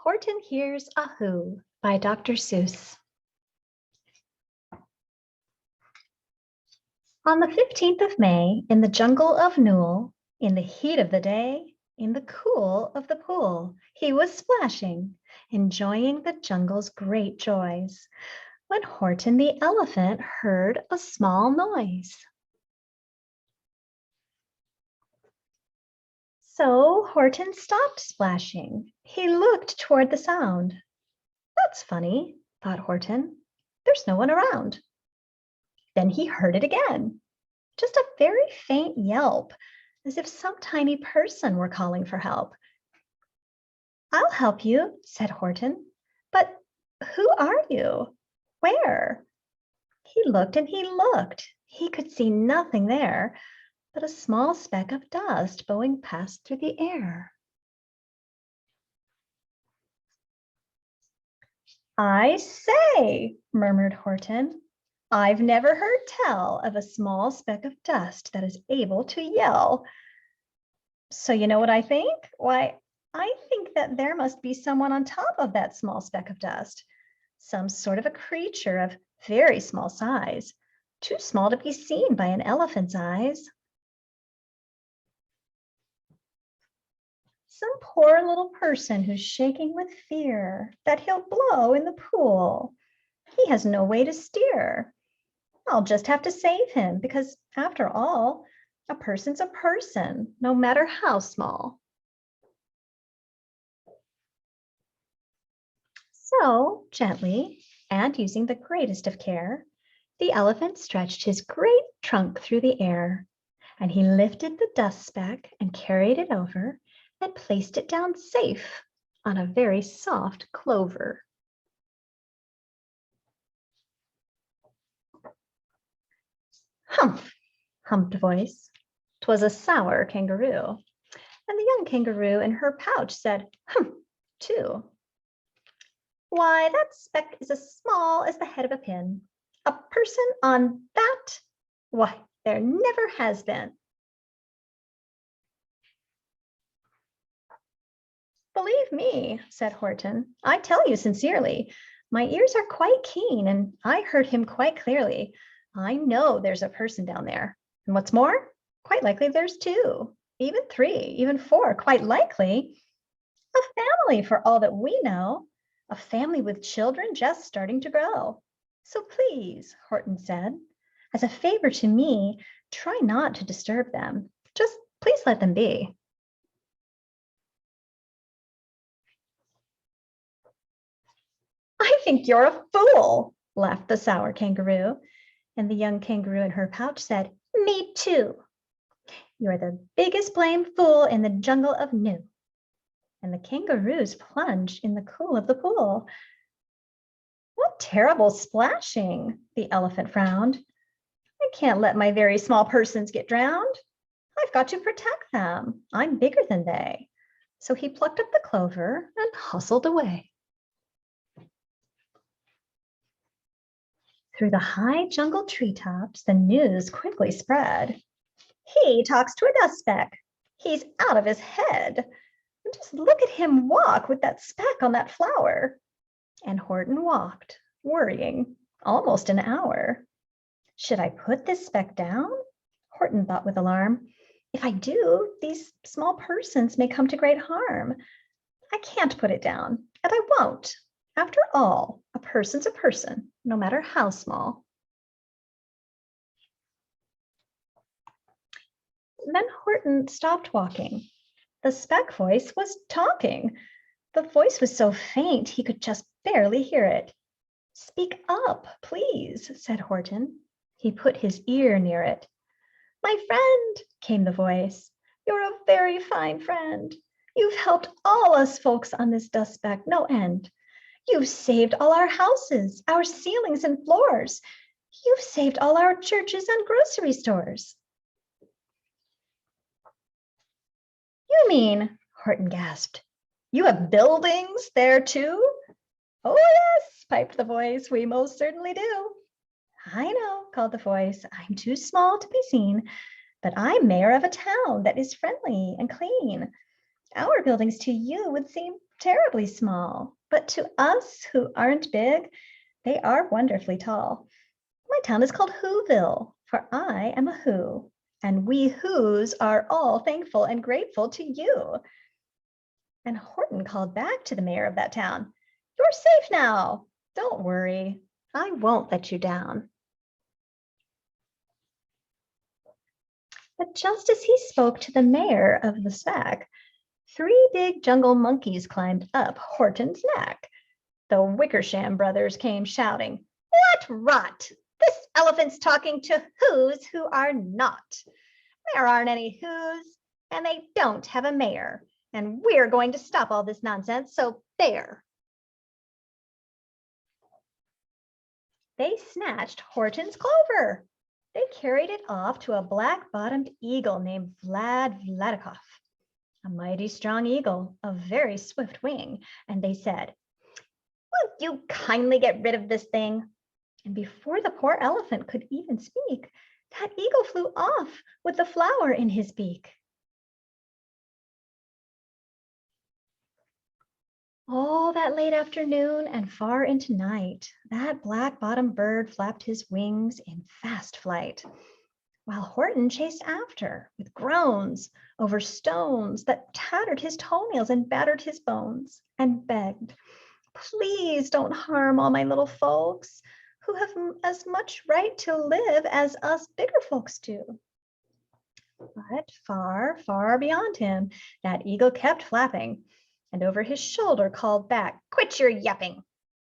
Horton Hears a Who by Dr. Seuss. On the 15th of May, in the jungle of Newell, in the heat of the day, in the cool of the pool, he was splashing, enjoying the jungle's great joys, when Horton the elephant heard a small noise. So Horton stopped splashing. He looked toward the sound. That's funny, thought Horton. There's no one around. Then he heard it again, just a very faint yelp, as if some tiny person were calling for help. I'll help you, said Horton, but who are you? Where? He looked and he looked. He could see nothing there but a small speck of dust bowing past through the air. I say, murmured Horton, I've never heard tell of a small speck of dust that is able to yell. So you know what I think? Why, I think that there must be someone on top of that small speck of dust, some sort of a creature of very small size, too small to be seen by an elephant's eyes. Some poor little person who's shaking with fear that he'll blow in the pool. He has no way to steer. I'll just have to save him because, after all, a person's a person, no matter how small. So, gently, and using the greatest of care, the elephant stretched his great trunk through the air, and he lifted the dust speck and carried it over and placed it down safe on a very soft clover. Humph, hummed a voice. 'Twas a sour kangaroo. And the young kangaroo in her pouch said, humph, too. Why, that speck is as small as the head of a pin. A person on that? Why, there never has been. Believe me, said Horton, I tell you sincerely, my ears are quite keen and I heard him quite clearly. I know there's a person down there. And what's more, quite likely there's two, even three, even four, quite likely. A family for all that we know, a family with children just starting to grow. So please, Horton said, as a favor to me, try not to disturb them. Just please let them be. I think you're a fool, laughed the sour kangaroo. And the young kangaroo in her pouch said, me too. You're the biggest blamed fool in the jungle of New. And the kangaroos plunged in the cool of the pool. What terrible splashing, the elephant frowned. I can't let my very small persons get drowned. I've got to protect them. I'm bigger than they. So he plucked up the clover and hustled away. Through the high jungle treetops, the news quickly spread. He talks to a dust speck. He's out of his head. Just look at him walk with that speck on that flower. And Horton walked, worrying, almost an hour. Should I put this speck down? Horton thought with alarm. If I do, these small persons may come to great harm. I can't put it down, and I won't. After all, a person's a person, no matter how small. Then Horton stopped walking. The speck voice was talking. The voice was so faint he could just barely hear it. Speak up, please, said Horton. He put his ear near it. My friend, came the voice, you're a very fine friend. You've helped all us folks on this dust speck no end. You've saved all our houses, our ceilings and floors. You've saved all our churches and grocery stores. You mean, Horton gasped, you have buildings there too? Oh yes, piped the voice, we most certainly do. I know, called the voice, I'm too small to be seen, but I'm mayor of a town that is friendly and clean. Our buildings to you would seem terribly small, but to us who aren't big, they are wonderfully tall. My town is called Whoville, for I am a Who, and we Whos are all thankful and grateful to you. And Horton called back to the mayor of that town, "You're safe now. Don't worry. I won't let you down." But just as he spoke to the mayor of the sack, 3 big jungle monkeys climbed up Horton's neck. The Wickersham brothers came shouting, "What rot! This elephant's talking to Whos who are not. There aren't any Whos, and they don't have a mayor. And we're going to stop all this nonsense, so there." They snatched Horton's clover. They carried it off to a black-bottomed eagle named Vladikoff, a mighty strong eagle of very swift wing, and they said, "Will you kindly get rid of this thing?" And before the poor elephant could even speak, that eagle flew off with the flower in his beak. All that late afternoon and far into night, that black-bottomed bird flapped his wings in fast flight, while Horton chased after with groans over stones that tattered his toenails and battered his bones, and begged, "Please don't harm all my little folks who have as much right to live as us bigger folks do." But far, far beyond him, that eagle kept flapping, and over his shoulder called back, "Quit your yapping.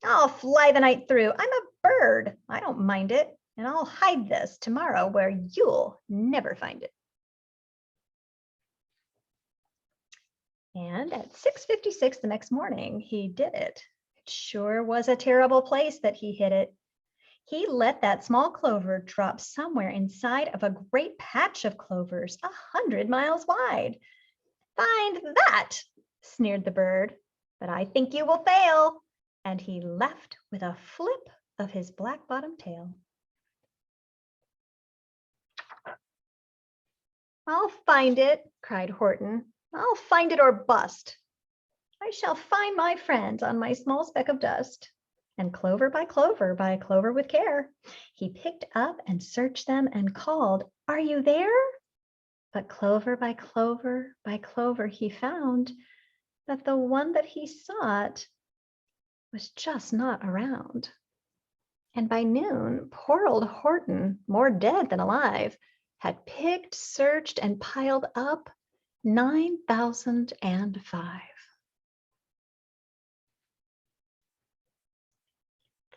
I'll fly the night through. I'm a bird. I don't mind it. And I'll hide this tomorrow where you'll never find it." And at 6:56 the next morning, he did it. It sure was a terrible place that he hid it. He let that small clover drop somewhere inside of a great patch of clovers 100 miles wide. "Find that," sneered the bird, "but I think you will fail." And he left with a flip of his black-bottomed tail. "I'll find it," cried Horton. "I'll find it or bust. I shall find my friends on my small speck of dust." And clover by clover with care, he picked up and searched them and called, "Are you there?" But clover by clover, he found that the one that he sought was just not around. And by noon, poor old Horton, more dead than alive, had picked, searched, and piled up 9,005.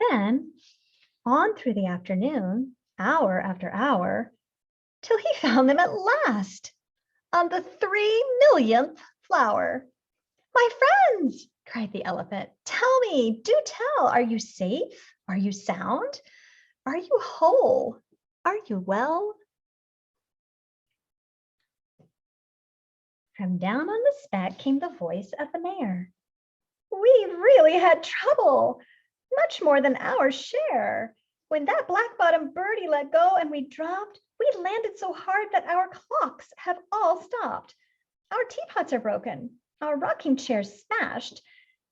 Then, on through the afternoon, hour after hour, till he found them at last, on the 3,000,000th flower. "My friends," cried the elephant, "tell me, do tell, are you safe? Are you sound? Are you whole? Are you well?" From down on the speck came the voice of the mayor. "We've really had trouble, much more than our share. When that black-bottomed birdie let go and we dropped, we landed so hard that our clocks have all stopped. Our teapots are broken, our rocking chairs smashed,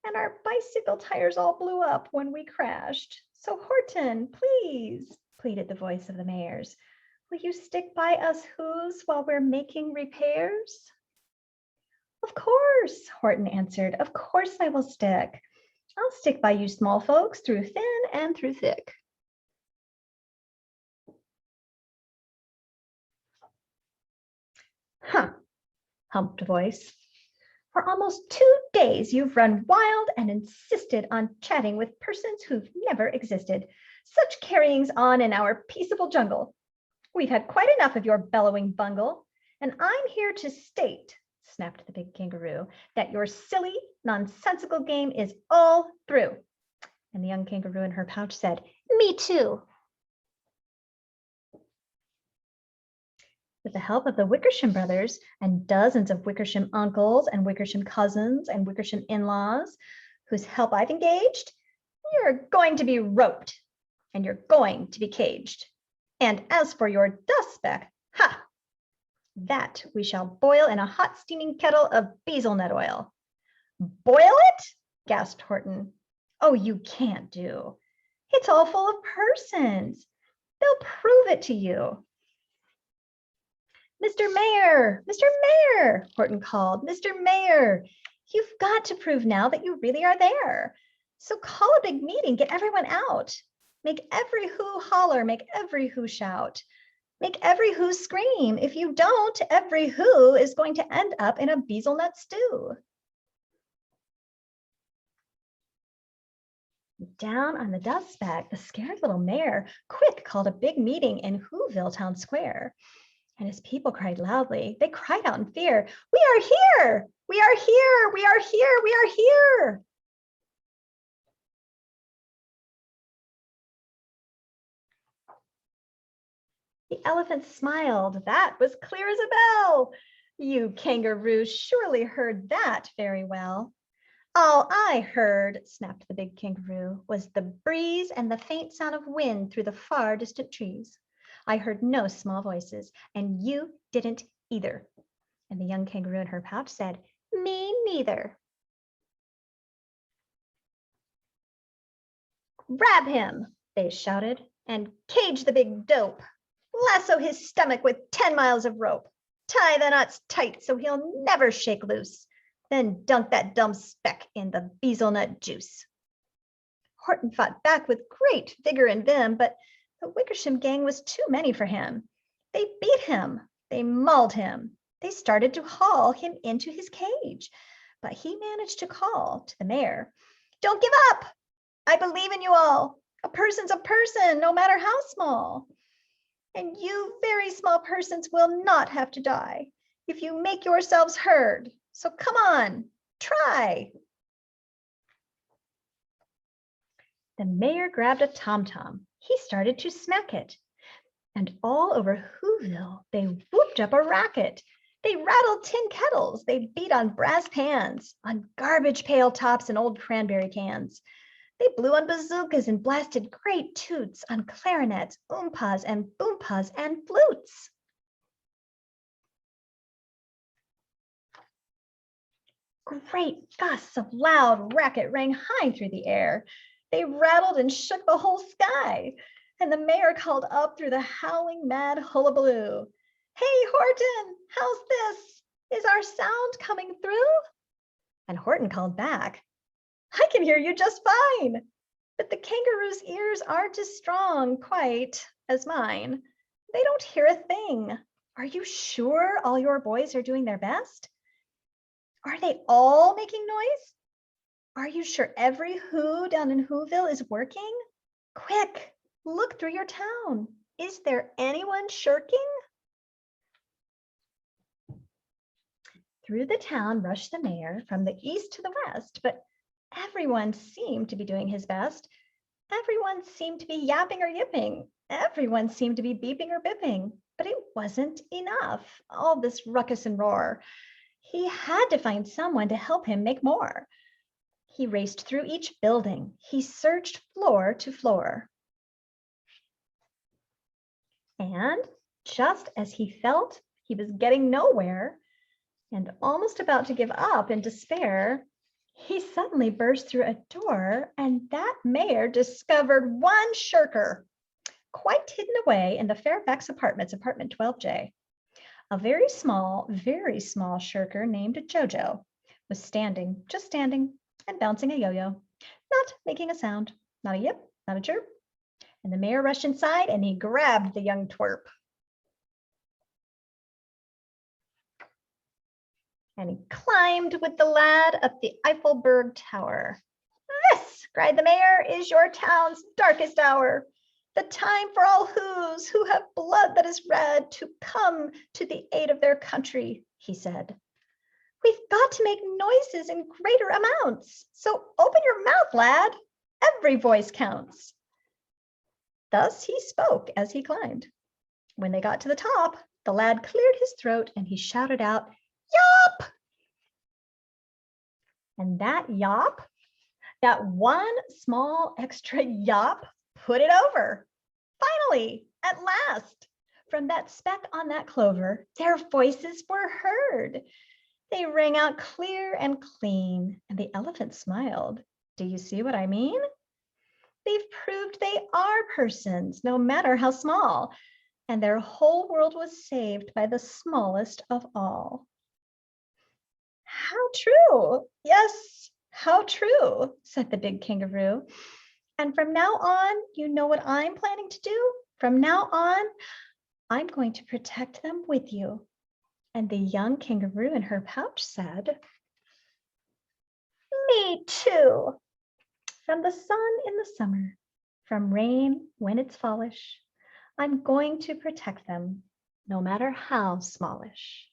and our bicycle tires all blew up when we crashed. So Horton, please," pleaded the voice of the mayor's, "will you stick by us Whos while we're making repairs?" "Of course," Horton answered, "of course I will stick. I'll stick by you small folks through thin and through thick." "Huh," humped a voice. "For almost 2 days you've run wild and insisted on chatting with persons who've never existed. Such carryings on in our peaceable jungle. We've had quite enough of your bellowing bungle, and I'm here to state," snapped the big kangaroo, "that your silly, nonsensical game is all through." And the young kangaroo in her pouch said, "Me too." With the help of the Wickersham brothers and dozens of Wickersham uncles and Wickersham cousins and Wickersham in-laws, whose help I've engaged, you're going to be roped and you're going to be caged. And as for your dust speck, ha! That we shall boil in a hot steaming kettle of basil nut oil. Boil it? Gasped Horton. Oh, you can't do. It's all full of persons. They'll prove it to you. Mr. Mayor, Mr. Mayor, Horton called. Mr. Mayor, you've got to prove now that you really are there. So call a big meeting, get everyone out. Make every who holler, make every who shout. Make every who scream. If you don't, every who is going to end up in a bezelnut stew. Down on the dust speck, the scared little mayor quick called a big meeting in Whoville town square. And his people cried loudly. They cried out in fear, "We are here! We are here! We are here! We are here!" The elephant smiled. That was clear as a bell. You kangaroo surely heard that very well. All I heard, snapped the big kangaroo, was the breeze and the faint sound of wind through the far distant trees. I heard no small voices, and you didn't either. And the young kangaroo in her pouch said, "Me neither." "Grab him," they shouted, "and cage the big dope. Lasso his stomach with 10 miles of rope. Tie the knots tight so he'll never shake loose. Then dunk that dumb speck in the bezelnut juice." Horton fought back with great vigor and vim, but the Wickersham gang was too many for him. They beat him. They mauled him. They started to haul him into his cage, but he managed to call to the mayor, "Don't give up. I believe in you all. A person's a person, no matter how small. And you very small persons will not have to die if you make yourselves heard. So come on, try." The mayor grabbed a tom-tom. He started to smack it. And all over Whoville, they whooped up a racket. They rattled tin kettles. They beat on brass pans, on garbage pail tops and old cranberry cans. They blew on bazookas and blasted great toots on clarinets, oompas and boompas and flutes. Great gusts of loud racket rang high through the air. They rattled and shook the whole sky. And the mayor called up through the howling mad hullabaloo, "Hey, Horton, how's this? Is our sound coming through?" And Horton called back, "I can hear you just fine. But the kangaroo's ears aren't as strong, quite, as mine. They don't hear a thing. Are you sure all your boys are doing their best? Are they all making noise? Are you sure every who down in Whoville is working? Quick, look through your town. Is there anyone shirking?" Through the town rushed the mayor from the east to the west, but everyone seemed to be doing his best. Everyone seemed to be yapping or yipping. Everyone seemed to be beeping or bipping, but it wasn't enough, all this ruckus and roar. He had to find someone to help him make more. He raced through each building. He searched floor to floor. And just as he felt he was getting nowhere and almost about to give up in despair, he suddenly burst through a door, and that mayor discovered one shirker, quite hidden away in the Fairfax Apartments, apartment 12J. A very small shirker named Jojo was standing, just standing, and bouncing a yo-yo, not making a sound, not a yip, not a chirp. And the mayor rushed inside and he grabbed the young twerp. And he climbed with the lad up the Eiffelberg Tower. "This," cried the mayor, "is your town's darkest hour. The time for all who have blood that is red to come to the aid of their country," he said. "We've got to make noises in greater amounts. So open your mouth, lad. Every voice counts." Thus he spoke as he climbed. When they got to the top, the lad cleared his throat and he shouted out, "Yop!" And that yop, that one small extra yop, put it over. Finally, at last, from that speck on that clover, their voices were heard. They rang out clear and clean, and the elephant smiled. Do you see what I mean? They've proved they are persons, no matter how small, and their whole world was saved by the smallest of all. How true! Yes, how true, said the big kangaroo. And from now on, you know what I'm planning to do? From now on, I'm going to protect them with you. And the young kangaroo in her pouch said, me too. From the sun in the summer, from rain when it's fallish, I'm going to protect them, no matter how smallish.